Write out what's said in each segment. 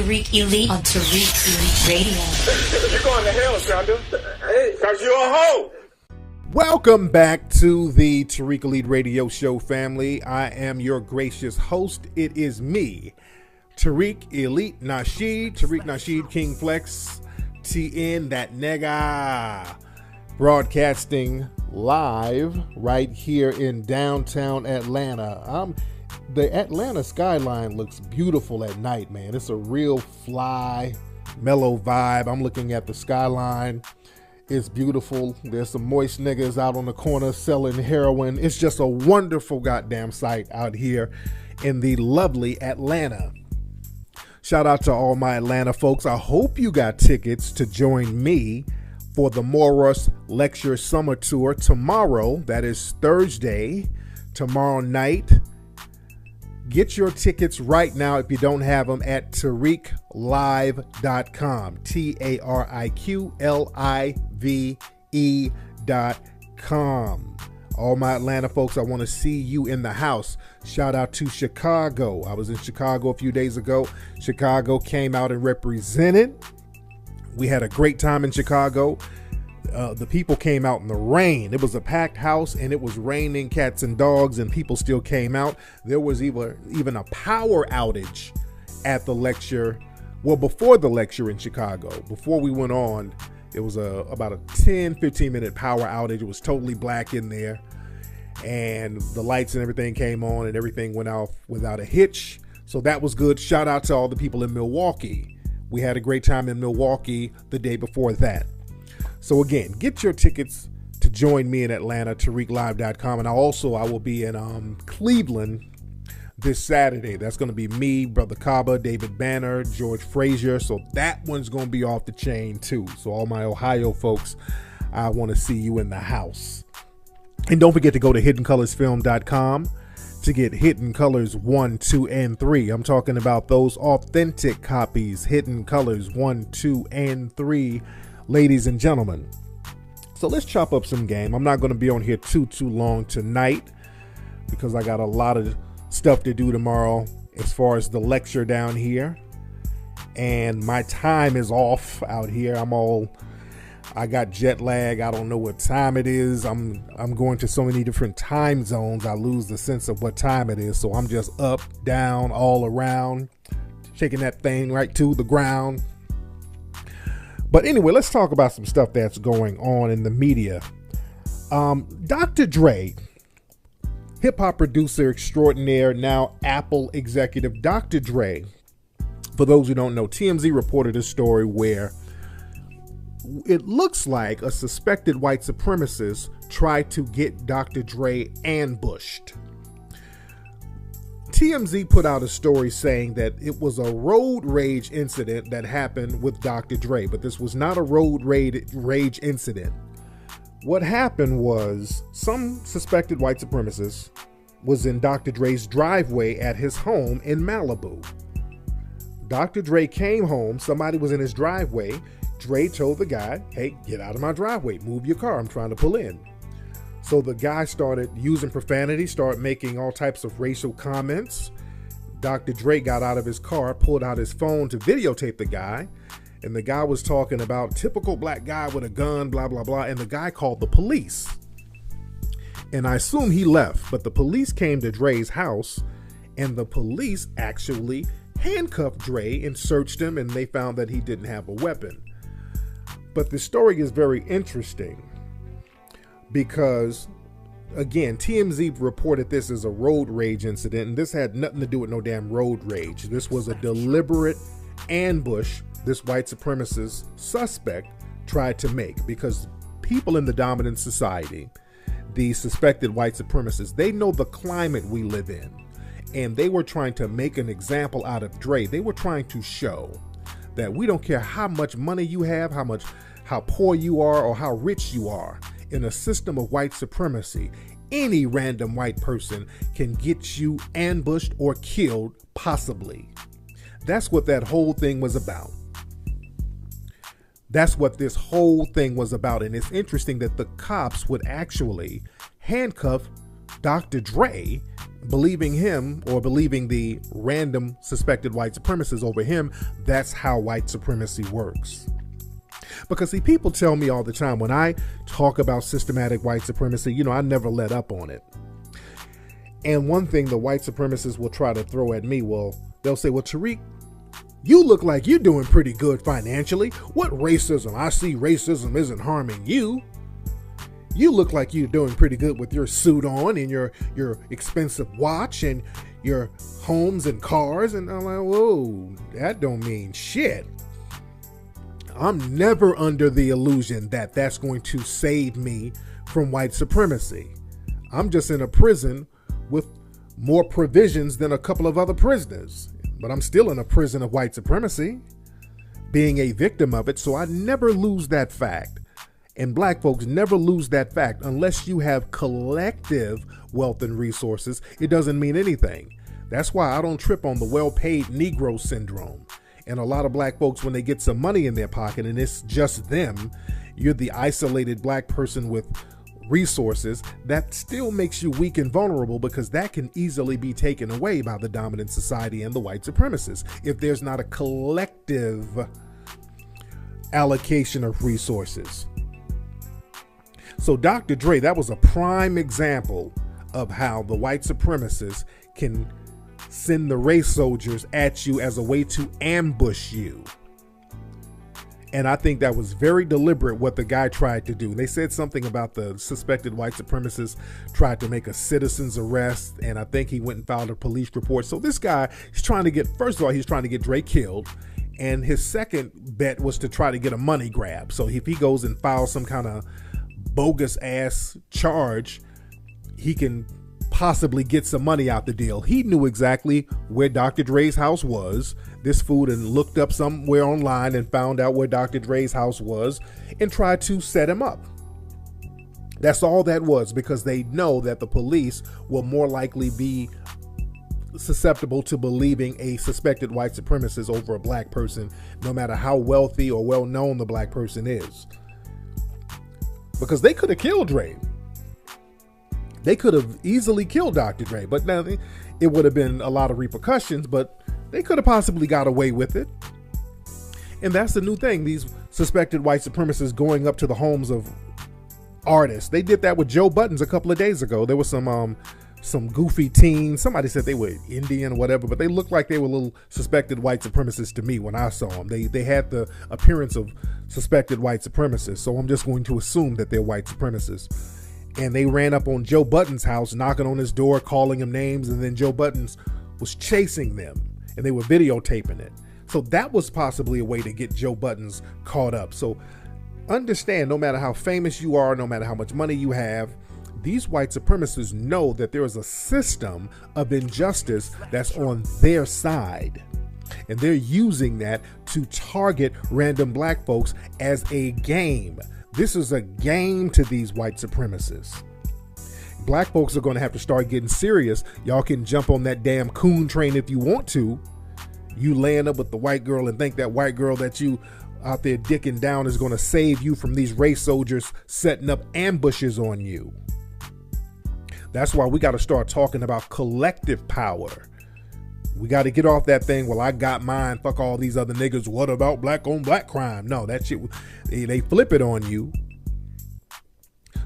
Tariq Elite on Tariq Elite Radio. You're going to hell, Shonda. Hey, because you're a hoe. Welcome back to the Tariq Elite Radio Show, family. I am your gracious host. It is me, Tariq Elite Nasheed, Tariq Nasheed King Flex, TN, that nigga, broadcasting live right here in downtown Atlanta. The Atlanta skyline looks beautiful at night, man. It's a real fly, mellow vibe. I'm looking at the skyline. It's beautiful. There's some moist niggas out on the corner selling heroin. It's just a wonderful goddamn sight out here in the lovely Atlanta. Shout out to all my Atlanta folks. I hope you got tickets to join me for the Moros Lecture Summer Tour tomorrow. That is Thursday, tomorrow night. Get your tickets right now if you don't have them at tariqlive.com. TariqLive.com. All my Atlanta folks, I want to see you in the house. Shout out to Chicago. I was in Chicago a few days ago. Chicago came out and represented. We had a great time in Chicago. The people came out in the rain. It was a packed house and it was raining cats and dogs and people still came out. There was even a power outage at the lecture. Well, before the lecture in Chicago, before we went on, it was about a 10-15 minute power outage. It was totally black in there and the lights and everything came on and everything went off without a hitch. So that was good. Shout out to all the people in Milwaukee. We had a great time in Milwaukee the day before that. So again, get your tickets to join me in Atlanta, TariqLive.com. And I will be in Cleveland this Saturday. That's going to be me, Brother Kaba, David Banner, George Frazier. So that one's going to be off the chain too. So all my Ohio folks, I want to see you in the house. And don't forget to go to HiddenColorsFilm.com to get Hidden Colors 1, 2, and 3. I'm talking about those authentic copies, Hidden Colors 1, 2, and 3. Ladies and gentlemen, so let's chop up some game. I'm not going to be on here too long tonight because I got a lot of stuff to do tomorrow as far as the lecture down here. And my time is off out here. I got jet lag. I don't know what time it is. I'm going to so many different time zones. I lose the sense of what time it is. So I'm just up, down, all around, shaking that thing right to the ground. But anyway, let's talk about some stuff that's going on in the media. Dr. Dre, hip-hop producer extraordinaire, now Apple executive. Dr. Dre, for those who don't know, TMZ reported a story where it looks like a suspected white supremacist tried to get Dr. Dre ambushed. TMZ put out a story saying that it was a road rage incident that happened with Dr. Dre, but this was not a road rage incident. What happened was some suspected white supremacist was in Dr. Dre's driveway at his home in Malibu. Dr. Dre came home, somebody was in his driveway. Dre told the guy, hey, get out of my driveway, move your car, I'm trying to pull in. So the guy started using profanity, started making all types of racial comments. Dr. Dre got out of his car, pulled out his phone to videotape the guy. And the guy was talking about typical black guy with a gun, blah, blah, blah. And the guy called the police. And I assume he left, but the police came to Dre's house and the police actually handcuffed Dre and searched him and they found that he didn't have a weapon. But the story is very interesting. Because, again, TMZ reported this as a road rage incident, and this had nothing to do with no damn road rage. This was a deliberate ambush this white supremacist suspect tried to make, because people in the dominant society, the suspected white supremacists, they know the climate we live in, and they were trying to make an example out of Dre. They were trying to show that we don't care how much money you have, how poor you are, or how rich you are. In a system of white supremacy, any random white person can get you ambushed or killed, possibly. That's what that whole thing was about. That's what this whole thing was about. And it's interesting that the cops would actually handcuff Dr. Dre, believing him or believing the random suspected white supremacists over him, that's how white supremacy works. Because see, people tell me all the time when I talk about systematic white supremacy, I never let up on it. And one thing the white supremacists will try to throw at me, they'll say, well, Tariq, you look like you're doing pretty good financially. What racism? I see racism isn't harming you. You look like you're doing pretty good with your suit on and your expensive watch and your homes and cars. And I'm like, whoa, that don't mean shit. I'm never under the illusion that that's going to save me from white supremacy. I'm just in a prison with more provisions than a couple of other prisoners. But I'm still in a prison of white supremacy, being a victim of it. So I never lose that fact. And black folks never lose that fact. Unless you have collective wealth and resources, it doesn't mean anything. That's why I don't trip on the well-paid Negro syndrome. And a lot of black folks, when they get some money in their pocket and it's just them, you're the isolated black person with resources, that still makes you weak and vulnerable, because that can easily be taken away by the dominant society and the white supremacists if there's not a collective allocation of resources. So Dr. Dre, that was a prime example of how the white supremacists can send the race soldiers at you as a way to ambush you. And I think that was very deliberate what the guy tried to do. They said something about the suspected white supremacist tried to make a citizen's arrest, and I think he went and filed a police report. So this guy, he's trying to get Dre killed, and his second bet was to try to get a money grab. So if he goes and files some kind of bogus ass charge, he can possibly get some money out the deal. He knew exactly where Dr. Dre's house was. This fool and looked up somewhere online and found out where Dr. Dre's house was and tried to set him up. That's all that was, because they know that the police will more likely be susceptible to believing a suspected white supremacist over a black person, no matter how wealthy or well known the black person is. Because they could have killed Dre. They could have easily killed Dr. Dre, but now it would have been a lot of repercussions, but they could have possibly got away with it. And that's the new thing. These suspected white supremacists going up to the homes of artists. They did that with Joe Buttons a couple of days ago. There was some goofy teens. Somebody said they were Indian or whatever, but they looked like they were little suspected white supremacists to me when I saw them. They had the appearance of suspected white supremacists. So I'm just going to assume that they're white supremacists. And they ran up on Joe Buttons' house, knocking on his door, calling him names, and then Joe Buttons was chasing them, and they were videotaping it. So that was possibly a way to get Joe Buttons caught up. So understand, no matter how famous you are, no matter how much money you have, these white supremacists know that there is a system of injustice that's on their side. And they're using that to target random black folks as a game. This is a game to these white supremacists. Black folks are going to have to start getting serious. Y'all can jump on that damn coon train if you want to. You laying up with the white girl and think that white girl that you out there dicking down is going to save you from these race soldiers setting up ambushes on you. That's why we got to start talking about collective power. We got to get off that thing. Well, I got mine. Fuck all these other niggas. What about black on black crime? No, that shit, they flip it on you.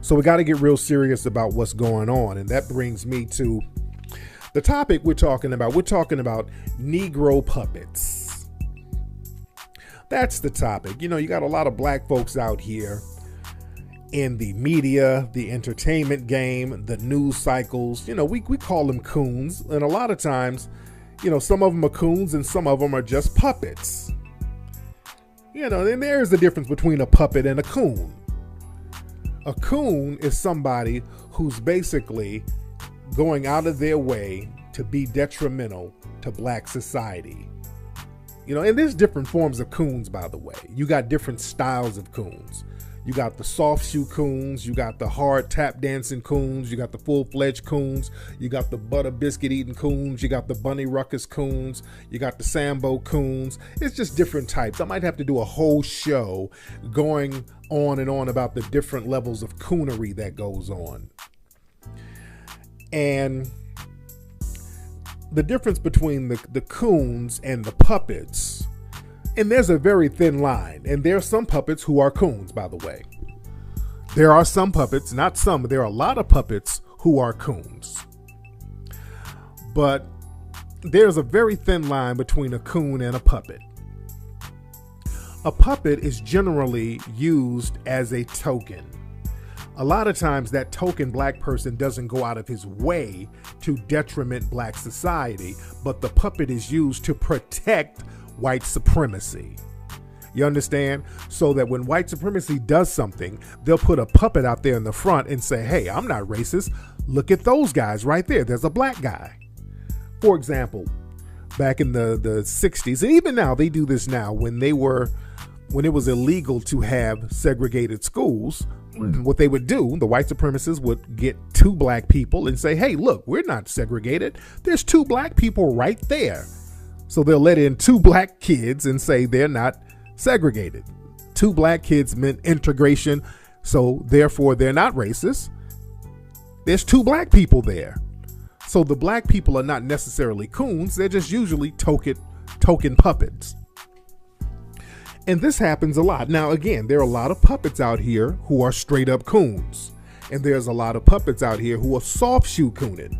So we got to get real serious about what's going on. And that brings me to the topic we're talking about. We're talking about Negro puppets. That's the topic. You got a lot of black folks out here in the media, the entertainment game, the news cycles. We call them coons. And a lot of times, some of them are coons and some of them are just puppets. And there's a difference between a puppet and a coon. A coon is somebody who's basically going out of their way to be detrimental to black society. And there's different forms of coons, by the way. You got different styles of coons. You got the soft shoe coons, you got the hard tap dancing coons, you got the full-fledged coons, you got the butter biscuit eating coons, you got the bunny ruckus coons, you got the Sambo coons. It's just different types. I might have to do a whole show going on and on about the different levels of coonery that goes on. And the difference between the coons and the puppets, and there's a very thin line. And there are some puppets who are coons, by the way. There are some puppets, not some, but there are a lot of puppets who are coons. But there's a very thin line between a coon and a puppet. A puppet is generally used as a token. A lot of times that token black person doesn't go out of his way to detriment black society, but the puppet is used to protect white supremacy. You understand? So that when white supremacy does something, they'll put a puppet out there in the front and say, hey, I'm not racist. Look at those guys right there. There's a black guy. For example, back in the 60s, and even now they do this now, when it was illegal to have segregated schools, what they would do, the white supremacists would get two black people and say, hey, look, we're not segregated. There's two black people right there. So they'll let in two black kids and say they're not segregated. Two black kids meant integration, so therefore they're not racist. There's two black people there. So the black people are not necessarily coons, they're just usually token puppets. And this happens a lot. Now, again, there are a lot of puppets out here who are straight up coons. And there's a lot of puppets out here who are soft shoe cooning.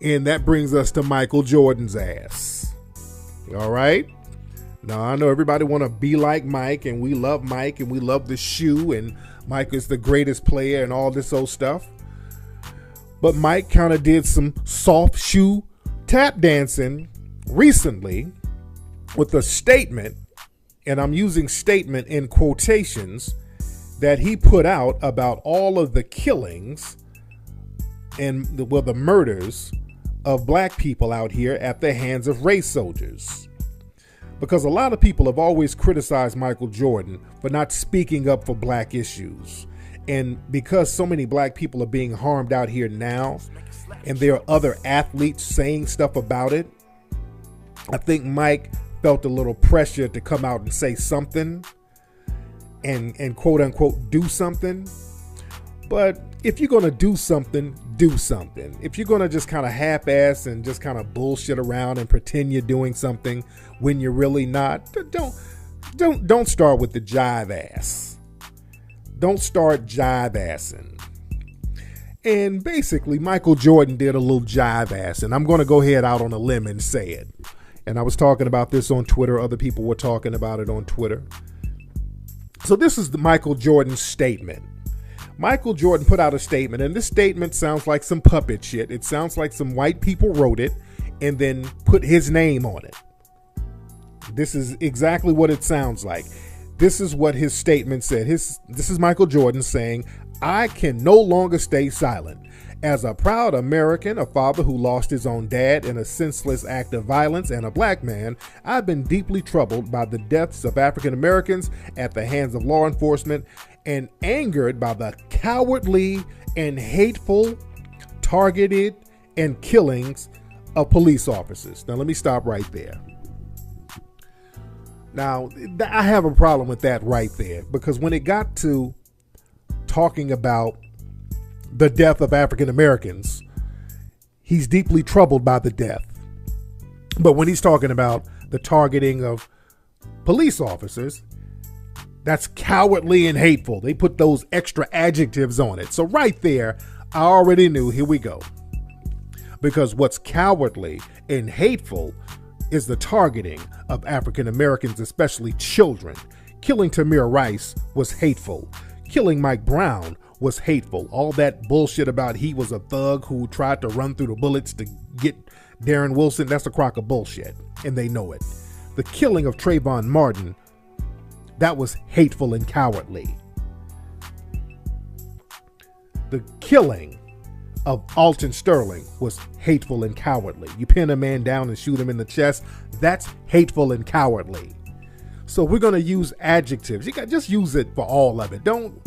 And that brings us to Michael Jordan's ass. All right? Now, I know everybody want to be like Mike, and we love Mike, and we love the shoe, and Mike is the greatest player and all this old stuff. But Mike kind of did some soft shoe tap dancing recently with a statement, and I'm using statement in quotations, that he put out about all of the killings and the murders of black people out here at the hands of race soldiers. Because a lot of people have always criticized Michael Jordan for not speaking up for black issues. And because so many black people are being harmed out here now, and there are other athletes saying stuff about it, I think Mike felt a little pressure to come out and say something and quote unquote do something. But if you're going to do something, do something. If you're going to just kind of half-ass and just kind of bullshit around and pretend you're doing something when you're really not, don't start with the jive ass. Don't start jive assing. And basically, Michael Jordan did a little jive ass, and I'm going to go ahead out on a limb and say it. And I was talking about this on Twitter. Other people were talking about it on Twitter. So this is the Michael Jordan statement. Michael Jordan put out a statement, and this statement sounds like some puppet shit. It sounds like some white people wrote it and then put his name on it. This is exactly what it sounds like. This is what his statement said. This is Michael Jordan saying, I can no longer stay silent. As a proud American, a father who lost his own dad in a senseless act of violence, and a black man, I've been deeply troubled by the deaths of African Americans at the hands of law enforcement and angered by the cowardly and hateful, targeted, and killings of police officers. Now, let me stop right there. Now, I have a problem with that right there, because when it got to talking about the death of African Americans, he's deeply troubled by the death. But when he's talking about the targeting of police officers, that's cowardly and hateful. They put those extra adjectives on it. So right there, I already knew, here we go. Because what's cowardly and hateful is the targeting of African Americans, especially children. Killing Tamir Rice was hateful. Killing Mike Brown was hateful. All that bullshit about he was a thug who tried to run through the bullets to get Darren Wilson, that's a crock of bullshit, and they know it. The killing of Trayvon Martin, that was hateful and cowardly. The killing of Alton Sterling was hateful and cowardly. You pin a man down and shoot him in the chest, that's hateful and cowardly. So we're going to use adjectives. You got just use it for all of it. Don't,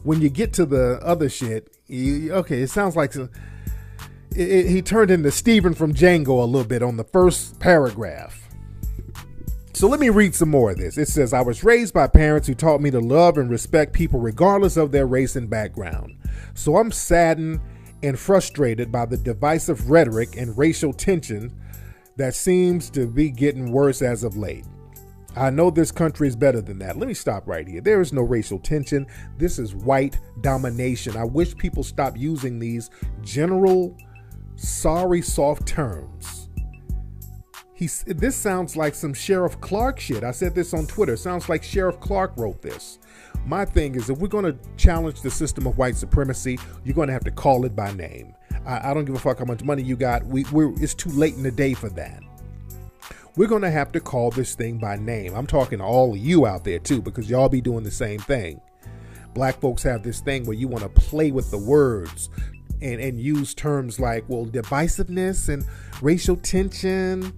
when you get to the other shit, okay, it sounds like he turned into Stephen from Django a little bit on the first paragraph. So let me read some more of this. It says, I was raised by parents who taught me to love and respect people regardless of their race and background. So I'm saddened and frustrated by the divisive rhetoric and racial tension that seems to be getting worse as of late. I know this country is better than that. Let me stop right here. There is no racial tension. This is white domination. I wish people stop using these general, sorry, soft terms. This sounds like some Sheriff Clark shit. I said this on Twitter. Sounds like Sheriff Clark wrote this. My thing is, if we're going to challenge the system of white supremacy, you're going to have to call it by name. I don't give a fuck how much money you got. It's too late in the day for that. We're going to have to call this thing by name. I'm talking to all of you out there too, because y'all be doing the same thing. Black folks have this thing where you want to play with the words and use terms like, well, divisiveness and racial tension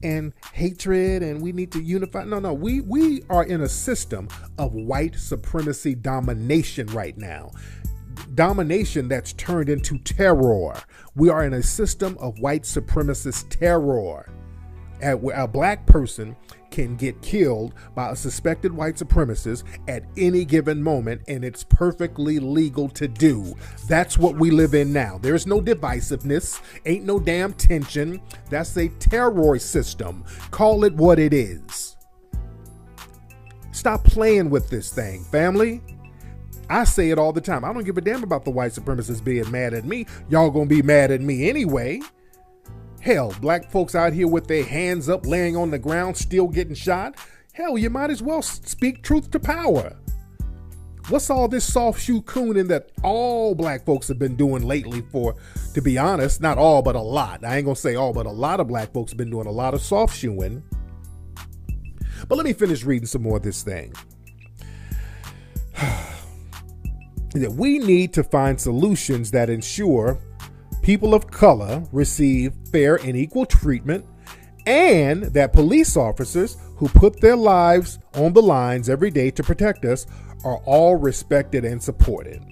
and hatred, and we need to unify. No, we are in a system of white supremacy domination right now. Domination that's turned into terror. We are in a system of white supremacist terror. A black person can get killed by a suspected white supremacist at any given moment, and it's perfectly legal to do. That's what we live in now. There's no divisiveness, ain't no damn tension. That's a terror system. Call it what it is. Stop playing with this thing, family. I say it all the time. I don't give a damn about the white supremacists being mad at me. Y'all gonna be mad at me anyway. Hell, black folks out here with their hands up, laying on the ground, still getting shot. Hell, you might as well speak truth to power. What's all this soft shoe cooning that all black folks have been doing lately for, to be honest, not all, but a lot. I ain't gonna say all, but a lot of black folks have been doing a lot of soft shoeing. But let me finish reading some more of this thing. That we need to find solutions that ensure people of color receive fair and equal treatment, and that police officers who put their lives on the lines every day to protect us are all respected and supported.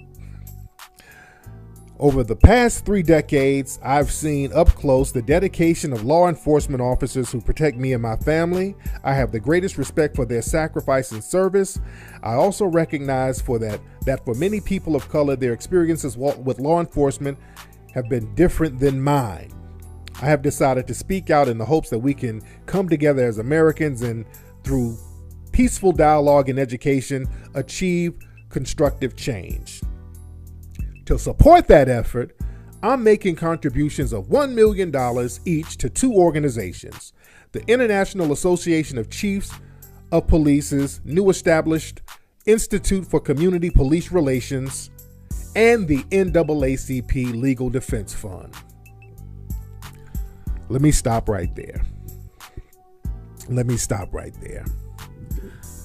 Over the past 3 decades, I've seen up close the dedication of law enforcement officers who protect me and my family. I have the greatest respect for their sacrifice and service. I also recognize that for many people of color, their experiences with law enforcement have been different than mine. I have decided to speak out in the hopes that we can come together as Americans and through peaceful dialogue and education, achieve constructive change. To support that effort, I'm making contributions of $1 million each to 2 organizations: the International Association of Chiefs of Police's new established Institute for Community Police Relations and the NAACP Legal Defense Fund. Let me stop right there.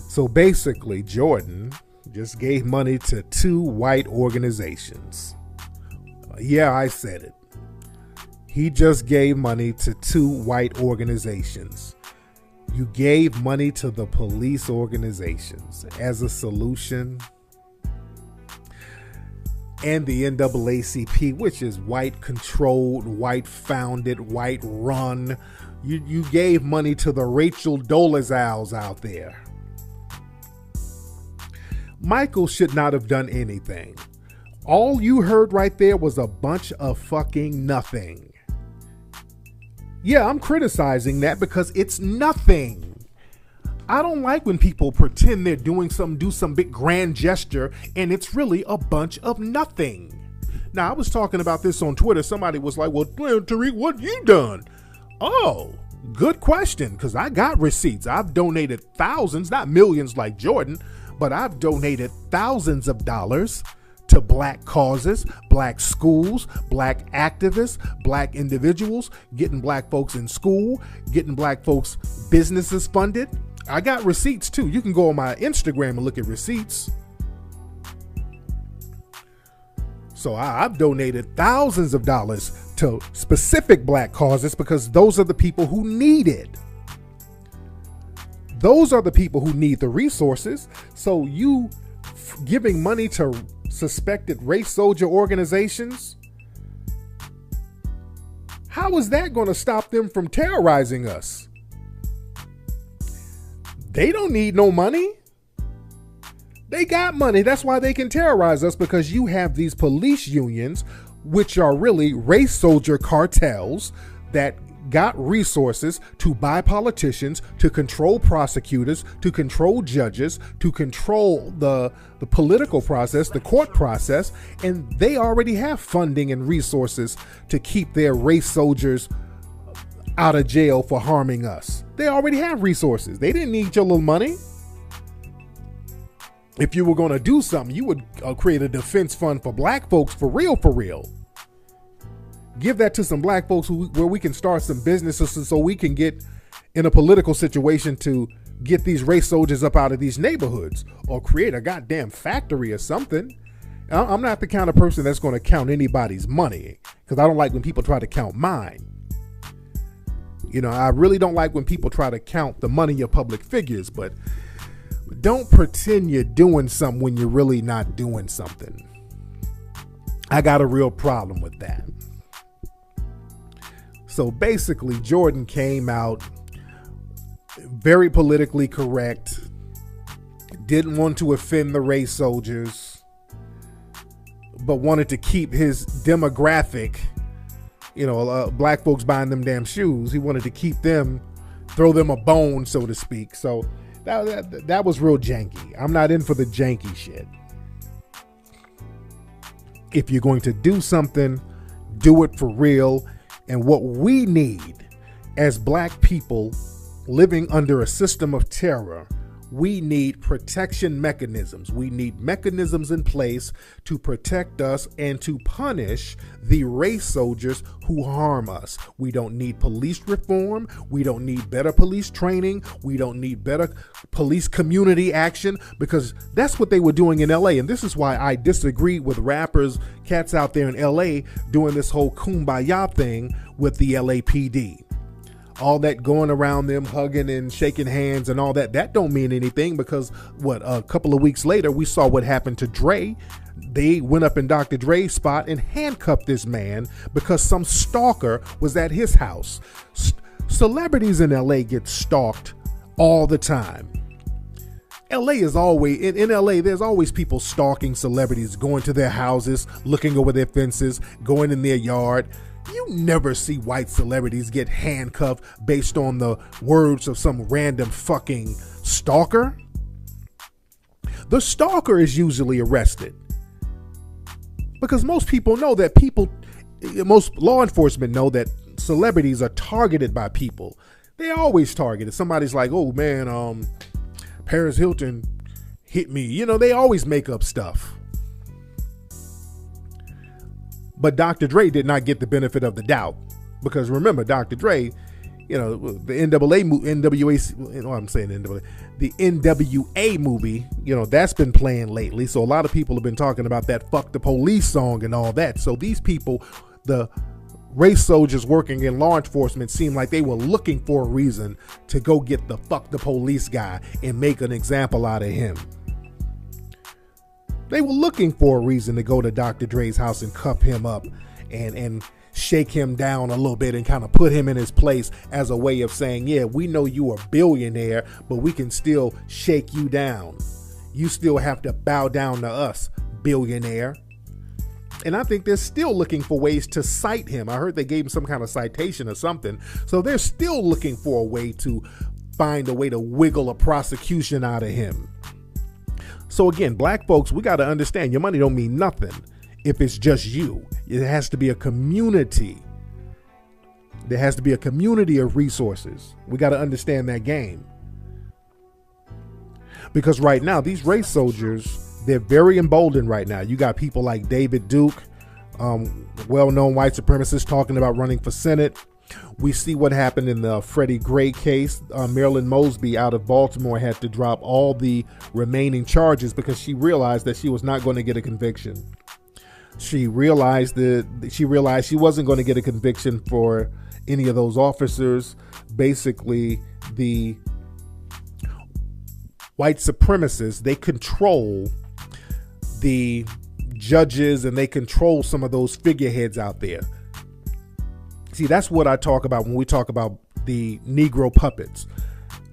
So basically, Jordan just gave money to 2 white organizations. Yeah, I said it. He just gave money to 2 white organizations. You gave money to the police organizations as a solution. And the NAACP, which is white controlled, white founded, white run. You gave money to the Rachel Dolezals out there. Michael should not have done anything. All you heard right there was a bunch of fucking nothing. Yeah, I'm criticizing that because it's nothing. I don't like when people pretend they're doing something, do some big grand gesture, and it's really a bunch of nothing. Now, I was talking about this on Twitter. Somebody was like, well, Tariq, what you done? Oh, good question, because I got receipts. I've donated thousands, not millions like Jordan, but I've donated thousands of dollars to black causes, black schools, black activists, black individuals, getting black folks in school, getting black folks businesses funded. I got receipts too. You can go on my Instagram and look at receipts. So I've donated thousands of dollars to specific black causes because those are the people who need it. Those are the people who need the resources. So you giving money to suspected race soldier organizations, how is that going to stop them from terrorizing us? They don't need no money. They got money. That's why they can terrorize us, because you have these police unions which are really race soldier cartels that got resources to buy politicians, to control prosecutors, to control judges, to control the political process, the court process, and they already have funding and resources to keep their race soldiers out of jail for harming us. They already have resources. They didn't need your little money. If you were going to do something, you would create a defense fund for black folks for real, for real. Give that to some black folks where we can start some businesses so we can get in a political situation to get these race soldiers up out of these neighborhoods, or create a goddamn factory or something. I'm not the kind of person that's going to count anybody's money, because I don't like when people try to count mine. You know, I really don't like when people try to count the money of public figures, but don't pretend you're doing something when you're really not doing something. I got a real problem with that. So basically, Jordan came out very politically correct, didn't want to offend the race soldiers, but wanted to keep his demographic, black folks buying them damn shoes. He wanted to keep them, throw them a bone, so to speak. So that was real janky. I'm not in for the janky shit. If you're going to do something, do it for real. And what we need as black people living under a system of terror, we need protection mechanisms. We need mechanisms in place to protect us and to punish the race soldiers who harm us. We don't need police reform. We don't need better police training. We don't need better police community action, because that's what they were doing in LA. And this is why I disagree with rappers, cats out there in LA doing this whole kumbaya thing with the LAPD. All that going around them hugging and shaking hands and all that don't mean anything, because a couple of weeks later we saw what happened to Dre. They went up in Dr. Dre's spot and handcuffed this man because some stalker was at his house. Celebrities in LA get stalked all the time. LA is always in LA. There's always people stalking celebrities, going to their houses, looking over their fences, going in their yard. You never see white celebrities get handcuffed based on the words of some random fucking stalker. The stalker is usually arrested, because most law enforcement know that celebrities are targeted by people. They're always targeted. Somebody's like, oh man, Paris Hilton hit me. They always make up stuff. But Dr. Dre did not get the benefit of the doubt, because remember, Dr. Dre, the NWA movie, that's been playing lately. So a lot of people have been talking about that "Fuck the Police" song and all that. So these people, the race soldiers working in law enforcement, seemed like they were looking for a reason to go get the "Fuck the Police" guy and make an example out of him. They were looking for a reason to go to Dr. Dre's house and cuff him up and shake him down a little bit and kind of put him in his place as a way of saying, yeah, we know you are a billionaire, but we can still shake you down. You still have to bow down to us, billionaire. And I think they're still looking for ways to cite him. I heard they gave him some kind of citation or something. So they're still looking for a way to find a way to wiggle a prosecution out of him. So again, black folks, we got to understand, your money don't mean nothing if it's just you. It has to be a community. There has to be a community of resources. We got to understand that game. Because right now, these race soldiers, they're very emboldened right now. You got people like David Duke, well-known white supremacist, talking about running for Senate. We see what happened in the Freddie Gray case. Marilyn Mosby out of Baltimore had to drop all the remaining charges because she realized that she was not going to get a conviction. She realized she wasn't going to get a conviction for any of those officers. Basically, the white supremacists, they control the judges and they control some of those figureheads out there. See, that's what I talk about when we talk about the Negro puppets.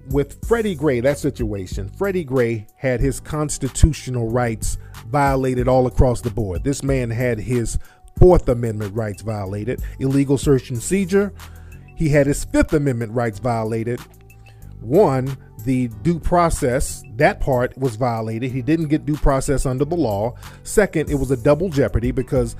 With Freddie Gray, that situation, Freddie Gray had his constitutional rights violated all across the board. This man had his Fourth Amendment rights violated. Illegal search and seizure. He had his Fifth Amendment rights violated. One, the due process, that part was violated. He didn't get due process under the law. Second, it was a double jeopardy, because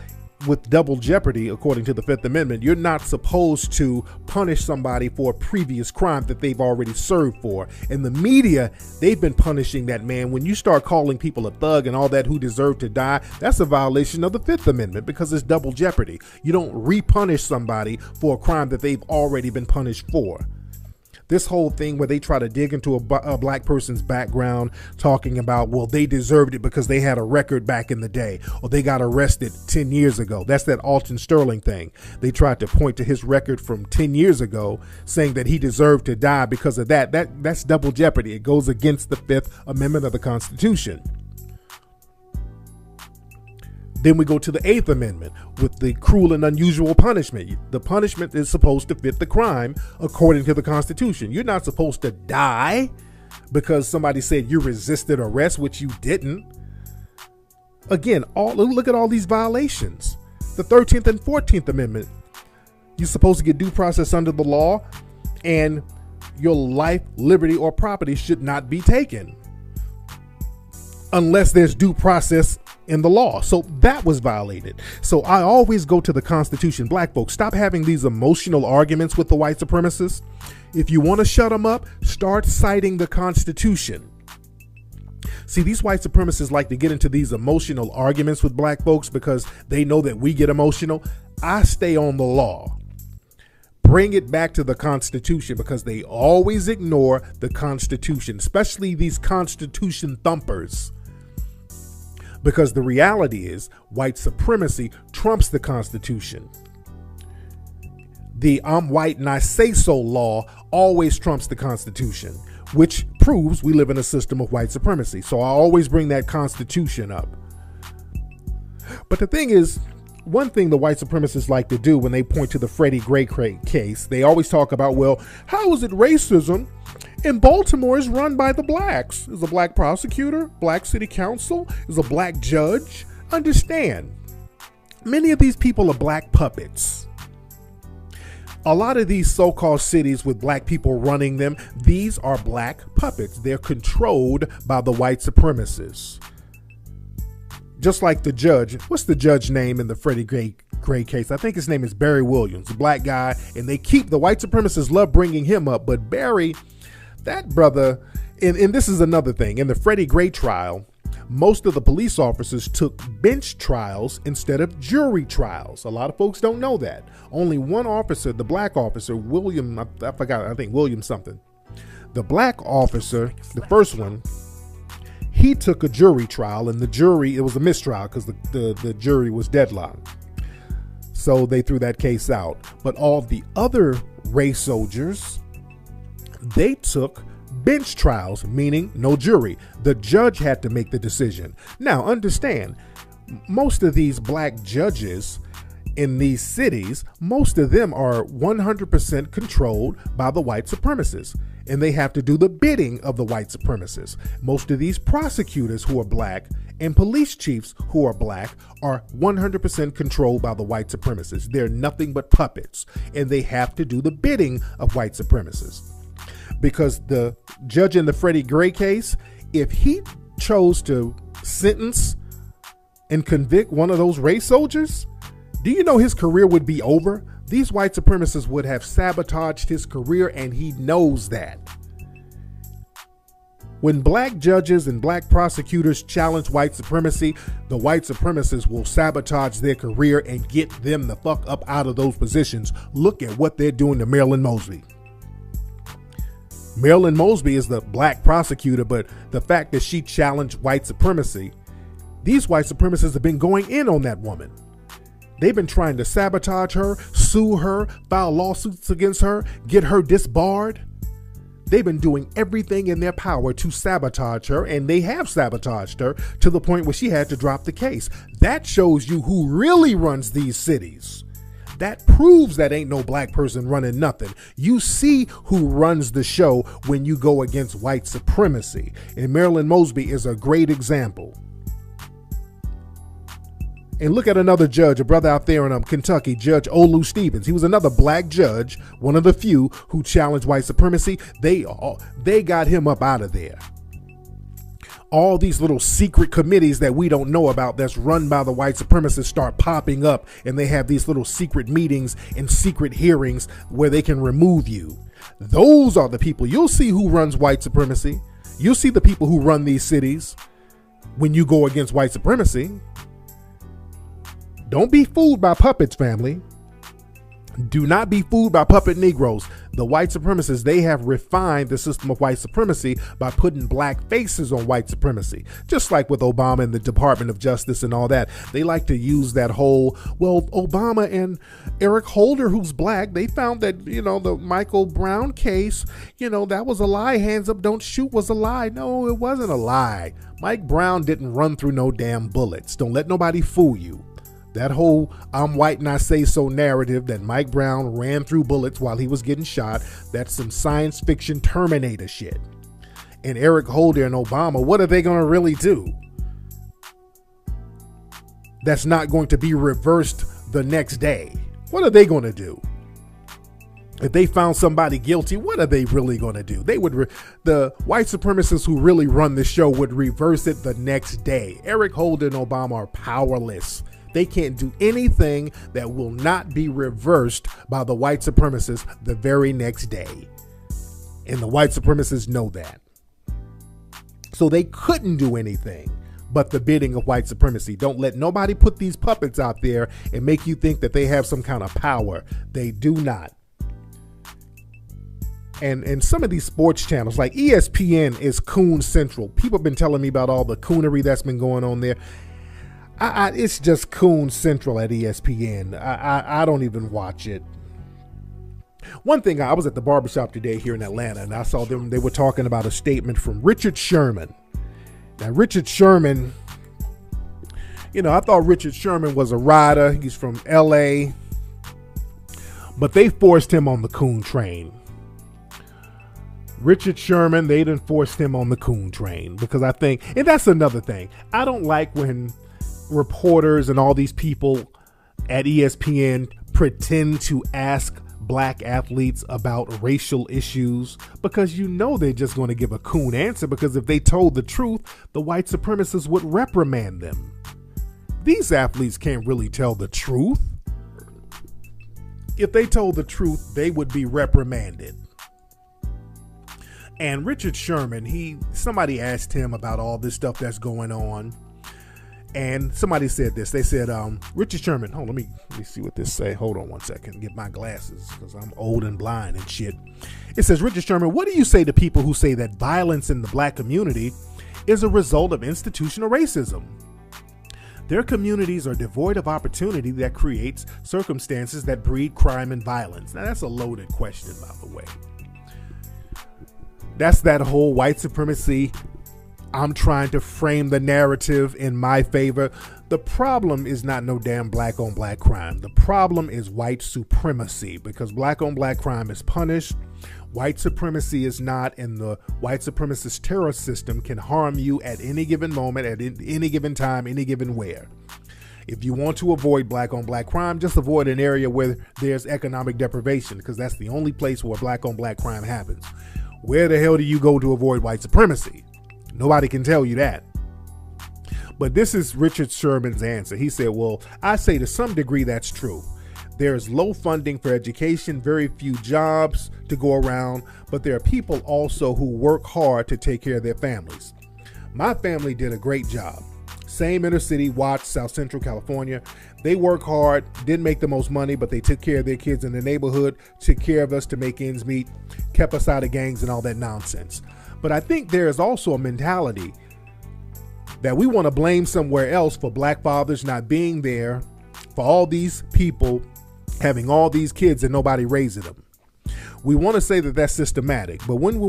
with double jeopardy, according to the Fifth Amendment, you're not supposed to punish somebody for a previous crime that they've already served for. And the media, they've been punishing that man. When you start calling people a thug and all that who deserve to die, that's a violation of the Fifth Amendment, because it's double jeopardy. You don't repunish somebody for a crime that they've already been punished for. This whole thing where they try to dig into a black person's background, talking about, well, they deserved it because they had a record back in the day, or they got arrested 10 years ago. That's that Alton Sterling thing. They tried to point to his record from 10 years ago, saying that he deserved to die because of that. That's double jeopardy. It goes against the Fifth Amendment of the Constitution. Then we go to the Eighth Amendment with the cruel and unusual punishment. The punishment is supposed to fit the crime according to the Constitution. You're not supposed to die because somebody said you resisted arrest, which you didn't. Again, look at all these violations. The 13th and 14th Amendment. You're supposed to get due process under the law, and your life, liberty, or property should not be taken unless there's due process in the law. So that was violated. So I always go to the Constitution. Black folks, stop having these emotional arguments with the white supremacists. If you want to shut them up, start citing the Constitution. See, these white supremacists like to get into these emotional arguments with black folks because they know that we get emotional. I stay on the law. Bring it back to the Constitution, because they always ignore the Constitution, especially these Constitution thumpers. Because the reality is white supremacy trumps the Constitution. The I'm white and I say so law always trumps the Constitution, which proves we live in a system of white supremacy. So I always bring that Constitution up. But the thing is, one thing the white supremacists like to do when they point to the Freddie Gray case, they always talk about, well, how is it racism? And Baltimore is run by the blacks. Is a black prosecutor, black city council, is a black judge. Understand, many of these people are black puppets. A lot of these so-called cities with black people running them, these are black puppets. They're controlled by the white supremacists. Just like the judge. What's the judge name in the Freddie Gray case? I think his name is Barry Williams, a black guy. And the white supremacists love bringing him up. But Barry, that brother, and this is another thing. In the Freddie Gray trial, most of the police officers took bench trials instead of jury trials. A lot of folks don't know that. Only one officer, the black officer, William, I forgot, I think William something. The black officer, the first one, he took a jury trial, and the jury, it was a mistrial because the jury was deadlocked. So they threw that case out. But all the other race soldiers, they took bench trials, meaning no jury. The judge had to make the decision. Now, understand, most of these black judges in these cities, most of them are 100% controlled by the white supremacists, and they have to do the bidding of the white supremacists. Most of these prosecutors who are black and police chiefs who are black are 100% controlled by the white supremacists. They're nothing but puppets, and they have to do the bidding of white supremacists. Because the judge in the Freddie Gray case, if he chose to sentence and convict one of those race soldiers, do you know his career would be over? These white supremacists would have sabotaged his career, and he knows that. When black judges and black prosecutors challenge white supremacy, the white supremacists will sabotage their career and get them the fuck up out of those positions. Look at what they're doing to Marilyn Mosby. Marilyn Mosby is the black prosecutor, but the fact that she challenged white supremacy, these white supremacists have been going in on that woman. They've been trying to sabotage her, sue her, file lawsuits against her, get her disbarred. They've been doing everything in their power to sabotage her, and they have sabotaged her to the point where she had to drop the case. That shows you who really runs these cities. That proves that ain't no black person running nothing. You see who runs the show when you go against white supremacy. And Marilyn Mosby is a great example. And look at another judge, a brother out there in Kentucky, Judge Olu Stevens. He was another black judge, one of the few who challenged white supremacy. They got him up out of there. All these little secret committees that we don't know about that's run by the white supremacists start popping up, and they have these little secret meetings and secret hearings where they can remove you. Those are the people. You'll see who runs white supremacy. You'll see the people who run these cities when you go against white supremacy. Don't be fooled by puppets, family. Do not be fooled by puppet Negroes. The white supremacists, they have refined the system of white supremacy by putting black faces on white supremacy. Just like with Obama and the Department of Justice and all that. They like to use that whole, well, Obama and Eric Holder, who's black, they found that, the Michael Brown case, that was a lie. Hands up, don't shoot was a lie. No, it wasn't a lie. Mike Brown didn't run through no damn bullets. Don't let nobody fool you. That whole I'm white and I say so narrative that Mike Brown ran through bullets while he was getting shot, that's some science fiction Terminator shit. And Eric Holder and Obama, what are they going to really do? That's not going to be reversed the next day. What are they going to do? If they found somebody guilty, what are they really going to do? The white supremacists who really run the show would reverse it the next day. Eric Holder and Obama are powerless. They can't do anything that will not be reversed by the white supremacists the very next day. And the white supremacists know that. So they couldn't do anything but the bidding of white supremacy. Don't let nobody put these puppets out there and make you think that they have some kind of power. They do not. And some of these sports channels, like ESPN, is coon central. People have been telling me about all the coonery that's been going on there. It's just coon central at ESPN. I don't even watch it. One thing, I was at the barbershop today here in Atlanta, and I saw them. They were talking about a statement from Richard Sherman. Now, Richard Sherman, I thought Richard Sherman was a rider. He's from LA, but they forced him on the coon train. Richard Sherman, they done forced him on the coon train because I think, and that's another thing. I don't like when reporters and all these people at ESPN pretend to ask black athletes about racial issues because they're just going to give a coon answer, because if they told the truth, the white supremacists would reprimand them. These athletes can't really tell the truth. If they told the truth, they would be reprimanded. And Richard Sherman, somebody asked him about all this stuff that's going on. And somebody said this. They said, Richard Sherman, let me see what this say. Hold on one second. Get my glasses because I'm old and blind and shit. It says, Richard Sherman, what do you say to people who say that violence in the black community is a result of institutional racism? Their communities are devoid of opportunity that creates circumstances that breed crime and violence. Now, that's a loaded question, by the way. That's that whole white supremacy. I'm trying to frame the narrative in my favor. The problem is not no damn black on black crime. The problem is white supremacy, because black on black crime is punished. White supremacy is not, and the white supremacist terror system can harm you at any given moment, at any given time, any given where. If you want to avoid black on black crime, just avoid an area where there's economic deprivation, because that's the only place where black on black crime happens. Where the hell do you go to avoid white supremacy? Nobody can tell you that. But this is Richard Sherman's answer. He said, well, I say to some degree that's true. There's low funding for education, very few jobs to go around, but there are people also who work hard to take care of their families. My family did a great job. Same inner city, Watts, South Central California. They work hard, didn't make the most money, but they took care of their kids in the neighborhood, took care of us to make ends meet, kept us out of gangs and all that nonsense. But I think there is also a mentality that we want to blame somewhere else for black fathers not being there, for all these people having all these kids and nobody raising them. We want to say that that's systematic, but when do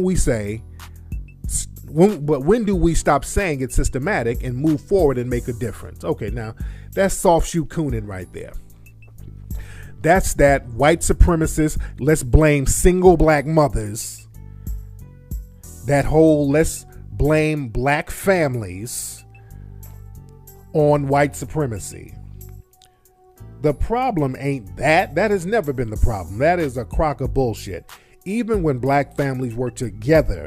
we stop saying it's systematic and move forward and make a difference? Okay, now that's soft shoe cooning right there. That's that white supremacist, let's blame single black mothers. That whole let's blame black families on white supremacy. The problem ain't that. That has never been the problem. That is a crock of bullshit. Even when black families were together,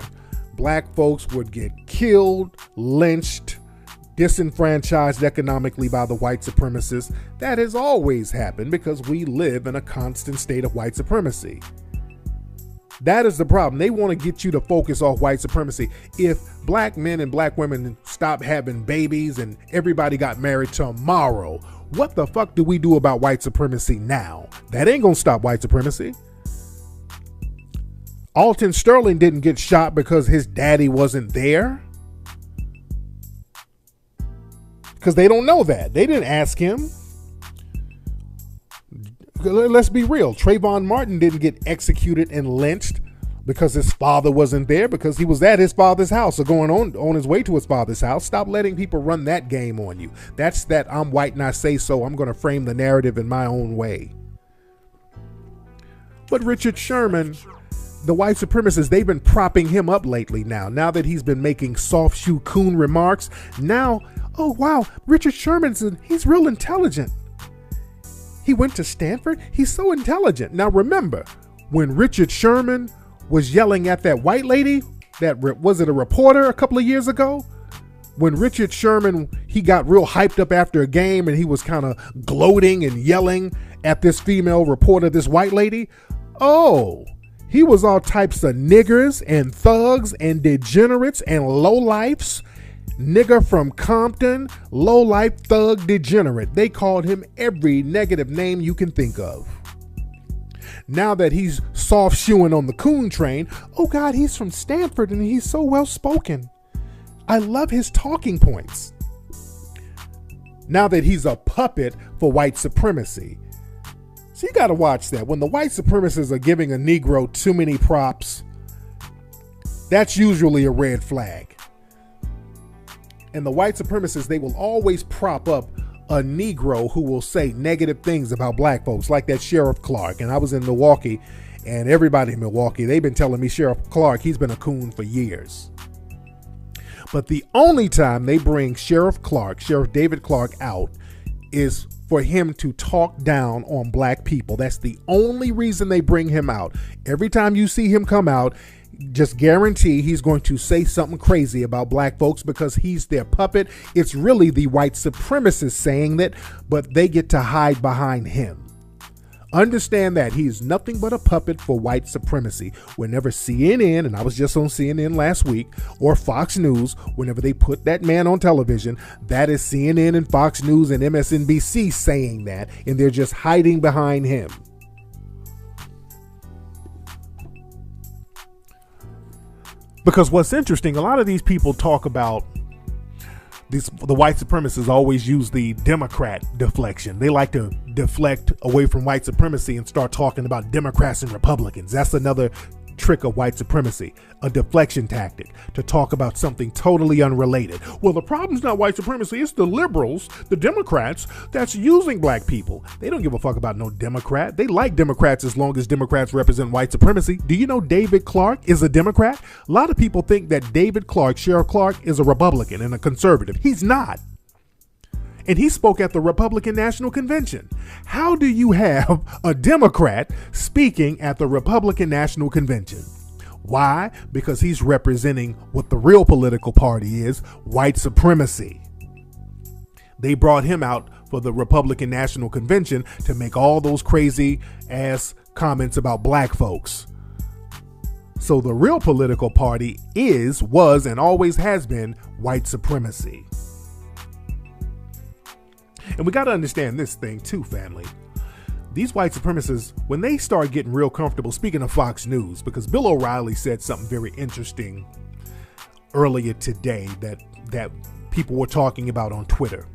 black folks would get killed, lynched, disenfranchised economically by the white supremacists. That has always happened because we live in a constant state of white supremacy. That is the problem. They want to get you to focus off white supremacy. If black men and black women stop having babies and everybody got married tomorrow, what the fuck do we do about white supremacy now? That ain't gonna stop white supremacy. Alton Sterling didn't get shot because his daddy wasn't there. Because they don't know that. They didn't ask him. Let's be real. Trayvon Martin didn't get executed and lynched because his father wasn't there, because he was at his father's house or going on his way to his father's house. Stop letting people run that game on you. That's that I'm white and I say so. I'm going to frame the narrative in my own way. But Richard Sherman, the white supremacists, they've been propping him up lately now that he's been making soft shoe coon remarks. Now, oh wow, Richard he's real intelligent. He went to Stanford. He's so intelligent. Now remember, when Richard Sherman was yelling at that white lady, was it a reporter a couple of years ago? When Richard Sherman, he got real hyped up after a game and he was kind of gloating and yelling at this female reporter, this white lady. Oh, he was all types of niggers and thugs and degenerates and lowlifes. Nigger from Compton, lowlife thug degenerate. They called him every negative name you can think of. Now that he's soft shoeing on the coon train, oh God, he's from Stanford and he's so well spoken. I love his talking points. Now that he's a puppet for white supremacy. So you got to watch that. When the white supremacists are giving a Negro too many props, that's usually a red flag. And the white supremacists, they will always prop up a Negro who will say negative things about black folks, like that Sheriff Clark. And I was in Milwaukee, and everybody in Milwaukee, they've been telling me Sheriff Clark, he's been a coon for years. But the only time they bring Sheriff David Clark out is for him to talk down on black people. That's the only reason they bring him out. Every time you see him come out, just guarantee he's going to say something crazy about black folks because he's their puppet. It's really the white supremacists saying that, but they get to hide behind him. Understand that he is nothing but a puppet for white supremacy. Whenever CNN, and I was just on CNN last week, or Fox News, whenever they put that man on television, that is CNN and Fox News and MSNBC saying that, and they're just hiding behind him. Because what's interesting, a lot of these people talk about the white supremacists always use the Democrat deflection. They like to deflect away from white supremacy and start talking about Democrats and Republicans. That's another trick of white supremacy, a deflection tactic to talk about something totally unrelated. Well, the problem's not white supremacy, it's the liberals, the Democrats, that's using black people. They don't give a fuck about no Democrat. They like Democrats as long as Democrats represent white supremacy. Do you know David Clark is a Democrat? A lot of people think that David Clark, Sheriff Clark, is a Republican and a conservative. He's not. And he spoke at the Republican National Convention. How do you have a Democrat speaking at the Republican National Convention? Why? Because he's representing what the real political party is, white supremacy. They brought him out for the Republican National Convention to make all those crazy ass comments about black folks. So the real political party was, and always has been white supremacy. And we got to understand this thing too, family. These white supremacists, when they start getting real comfortable, speaking of Fox News, because Bill O'Reilly said something very interesting earlier today that people were talking about on Twitter.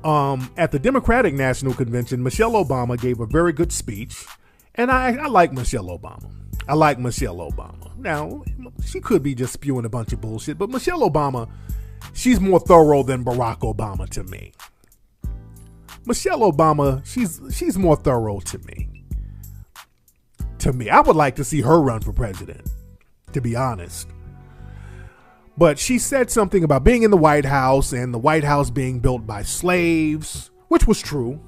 At the Democratic National Convention, Michelle Obama gave a very good speech. And I like Michelle Obama. I like Michelle Obama. Now, she could be just spewing a bunch of bullshit, but Michelle Obama, she's more thorough than Barack Obama to me. Michelle Obama, she's more thorough to me. To me, I would like to see her run for president, to be honest. But she said something about being in the White House and the White House being built by slaves, which was true.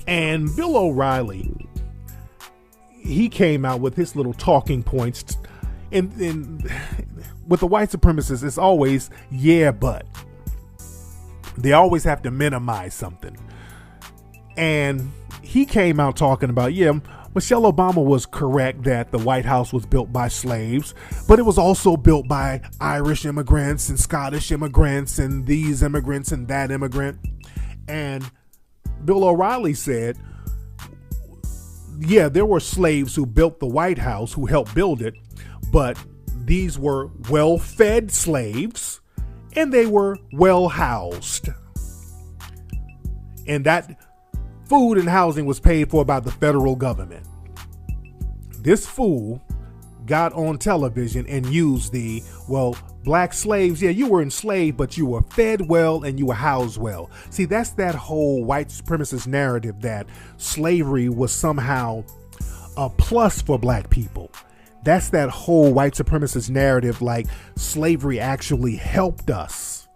And Bill O'Reilly, he came out with his little talking points. And with the white supremacists, it's always, yeah, but. They always have to minimize something. And he came out talking about, yeah, Michelle Obama was correct that the White House was built by slaves, but it was also built by Irish immigrants and Scottish immigrants and these immigrants and that immigrant. And Bill O'Reilly said, yeah, there were slaves who built the White House, who helped build it, but these were well-fed slaves and they were well-housed. And that food and housing was paid for by the federal government. This fool got on television and used the, well, black slaves, yeah, you were enslaved, but you were fed well and you were housed well. See, that's that whole white supremacist narrative that slavery was somehow a plus for black people. That's that whole white supremacist narrative, like slavery actually helped us.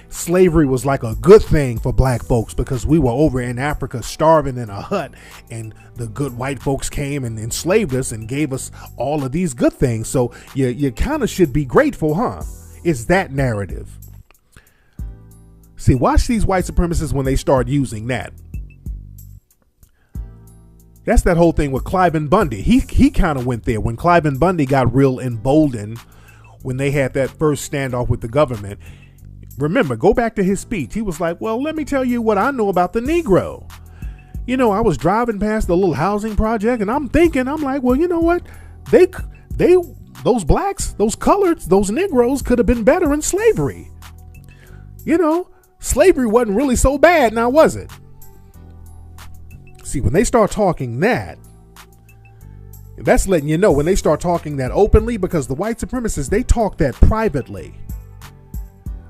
Slavery was like a good thing for black folks because we were over in Africa starving in a hut, and the good white folks came and enslaved us and gave us all of these good things. So you kind of should be grateful, huh? It's that narrative. See, watch these white supremacists when they start using that. That's that whole thing with Cliven Bundy. He kind of went there when Cliven Bundy got real emboldened when they had that first standoff with the government. Remember, go back to his speech. He was like, well, let me tell you what I know about the Negro. You know, I was driving past the little housing project and I'm like, well, you know what? Those blacks, those coloreds, those Negroes could have been better in slavery. You know, slavery wasn't really so bad now, was it? See, when they start talking that, that's letting you know when they start talking that openly, because the white supremacists, they talk that privately.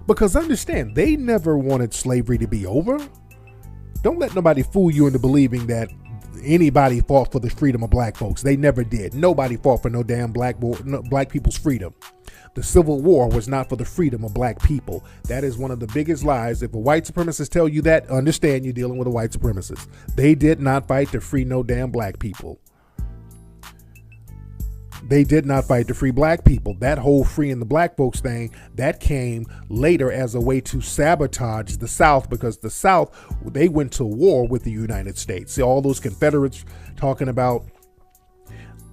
Because understand, they never wanted slavery to be over. Don't let nobody fool you into believing that anybody fought for the freedom of black folks. They never did. Nobody fought for no damn black people's freedom. The Civil War was not for the freedom of black people. That is one of the biggest lies. If a white supremacist tell you that, understand you're dealing with a white supremacist. They did not fight to free no damn black people. They did not fight to free black people. That whole freeing the black folks thing, that came later as a way to sabotage the South, because the South, they went to war with the United States. See, all those Confederates talking about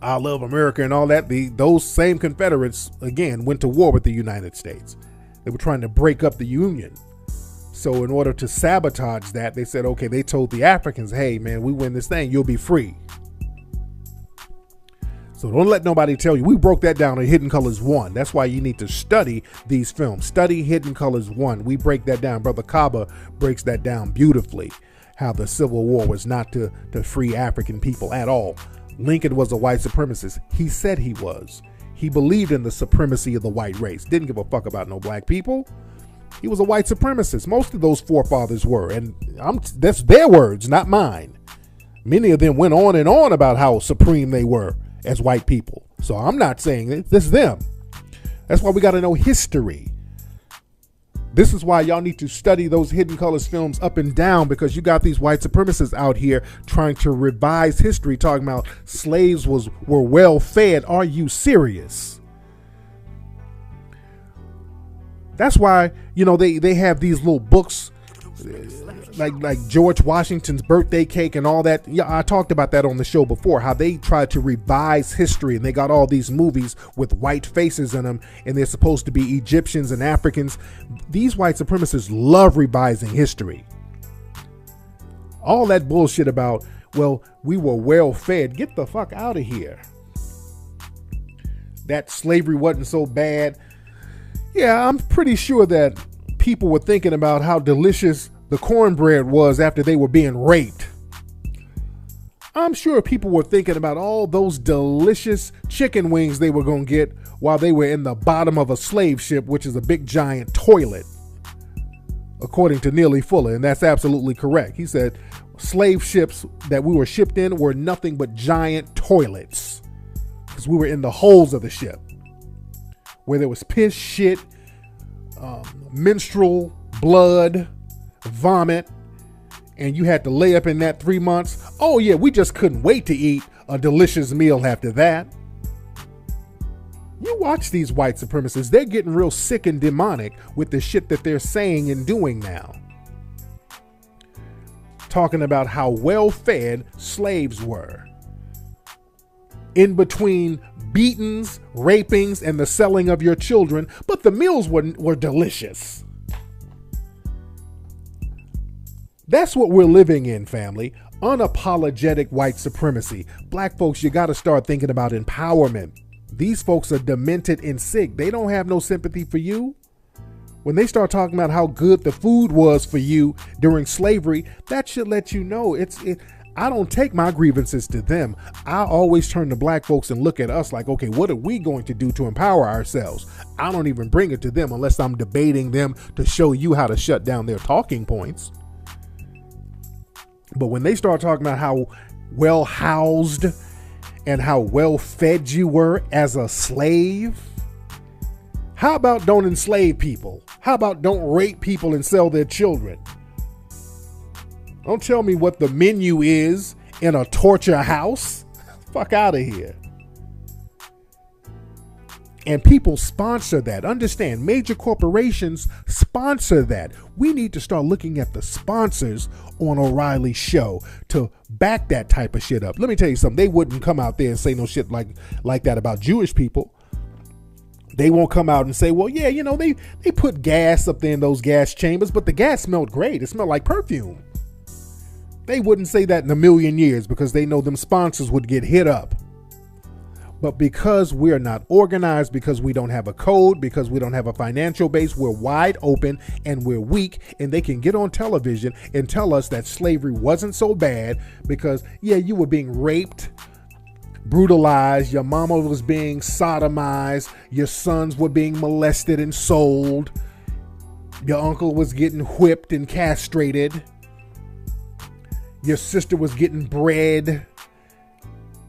I love America and all that, those same Confederates, again, went to war with the United States. They were trying to break up the Union. So in order to sabotage that, they said, okay, they told the Africans, hey, man, we win this thing, you'll be free. So don't let nobody tell you. We broke that down in Hidden Colors 1. That's why you need to study these films. Study Hidden Colors 1. We break that down. Brother Kaba breaks that down beautifully. How the Civil War was not to free African people at all. Lincoln was a white supremacist. He said he was. He believed in the supremacy of the white race. Didn't give a fuck about no black people. He was a white supremacist. Most of those forefathers were. And that's their words, not mine. Many of them went on and on about how supreme they were as white people. So I'm not saying it. This is them. That's why we got to know history. This is why y'all need to study those Hidden Colors films up and down, because you got these white supremacists out here trying to revise history, talking about slaves were well fed. Are you serious? That's why, you know, they have these little books like George Washington's birthday cake and all that. Yeah, I talked about that on the show before, how they tried to revise history, and they got all these movies with white faces in them, and they're supposed to be Egyptians and Africans. These white supremacists love revising history. All that bullshit about, well, we were well fed. Get the fuck out of here. That slavery wasn't so bad. Yeah, I'm pretty sure that people were thinking about how delicious the cornbread was after they were being raped. I'm sure people were thinking about all those delicious chicken wings they were going to get while they were in the bottom of a slave ship, which is a big giant toilet, according to Neely Fuller. And that's absolutely correct. He said slave ships that we were shipped in were nothing but giant toilets, because we were in the holes of the ship where there was piss, shit, menstrual blood, vomit, and you had to lay up in that 3 months. Oh yeah, we just couldn't wait to eat a delicious meal after that. You watch these white supremacists, they're getting real sick and demonic with the shit that they're saying and doing now. Talking about how well fed slaves were. In between beatings, rapings, and the selling of your children, but the meals were delicious. That's what we're living in, family. Unapologetic white supremacy. Black folks, you got to start thinking about empowerment. These folks are demented and sick. They don't have no sympathy for you. When they start talking about how good the food was for you during slavery, that should let you know I don't take my grievances to them. I always turn to black folks and look at us like, okay, what are we going to do to empower ourselves? I don't even bring it to them unless I'm debating them to show you how to shut down their talking points. But when they start talking about how well housed and how well fed you were as a slave, how about don't enslave people? How about don't rape people and sell their children? Don't tell me what the menu is in a torture house. Fuck out of here. And people sponsor that. Understand, major corporations sponsor that. We need to start looking at the sponsors on O'Reilly's show to back that type of shit up. Let me tell you something. They wouldn't come out there and say no shit like that about Jewish people. They won't come out and say, well, yeah, you know, they put gas up there in those gas chambers, but the gas smelled great. It smelled like perfume. They wouldn't say that in a million years because they know them sponsors would get hit up. But because we're not organized, because we don't have a code, because we don't have a financial base, we're wide open and we're weak, and they can get on television and tell us that slavery wasn't so bad because, yeah, you were being raped, brutalized, your mama was being sodomized, your sons were being molested and sold, your uncle was getting whipped and castrated, your sister was getting bred,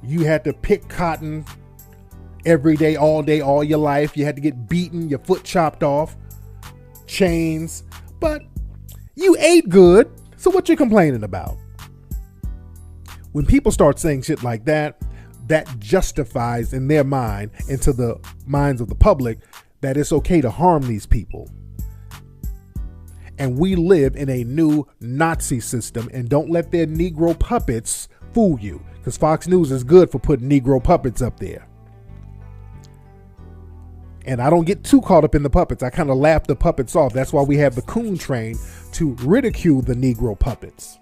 you had to pick cotton every day, all your life, you had to get beaten, your foot chopped off, chains, but you ate good, so what you complaining about? When people start saying shit like that, that justifies in their mind and to the minds of the public that it's okay to harm these people. And we live in a new Nazi system, and don't let their Negro puppets fool you, because Fox News is good for putting Negro puppets up there. And I don't get too caught up in the puppets. I kind of laugh the puppets off. That's why we have the coon train to ridicule the Negro puppets.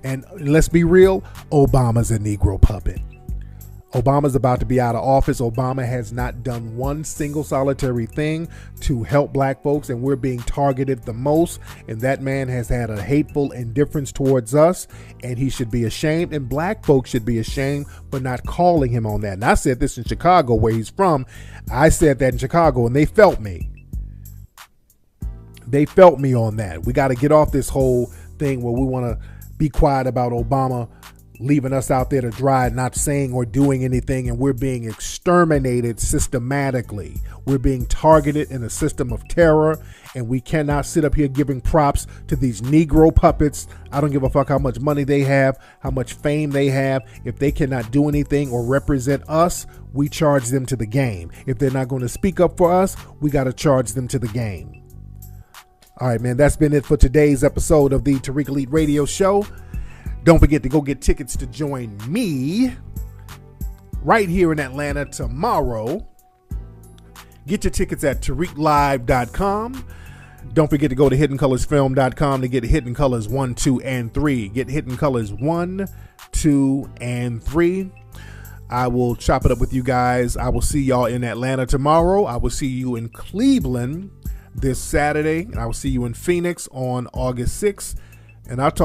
And let's be real, Obama's a Negro puppet. Obama's about to be out of office. Obama has not done one single solitary thing to help black folks, and we're being targeted the most. And that man has had a hateful indifference towards us, and he should be ashamed, and black folks should be ashamed for not calling him on that. And I said this in Chicago, where he's from. I said that in Chicago, and they felt me. They felt me on that. We got to get off this whole thing where we want to be quiet about Obama leaving us out there to dry, not saying or doing anything, and we're being exterminated systematically. We're being targeted in a system of terror, and we cannot sit up here giving props to these Negro puppets. I don't give a fuck how much money they have, how much fame they have. If they cannot do anything or represent us, we charge them to the game. If they're not going to speak up for us, we got to charge them to the game. All right, man, that's been it for today's episode of the Tariq Elite Radio Show. Don't forget to go get tickets to join me right here in Atlanta tomorrow. Get your tickets at TariqLive.com. Don't forget to go to HiddenColorsFilm.com to get Hidden Colors 1, 2, and 3. Get Hidden Colors 1, 2, and 3. I will chop it up with you guys. I will see y'all in Atlanta tomorrow. I will see you in Cleveland this Saturday. And I will see you in Phoenix on August 6th. And I'll talk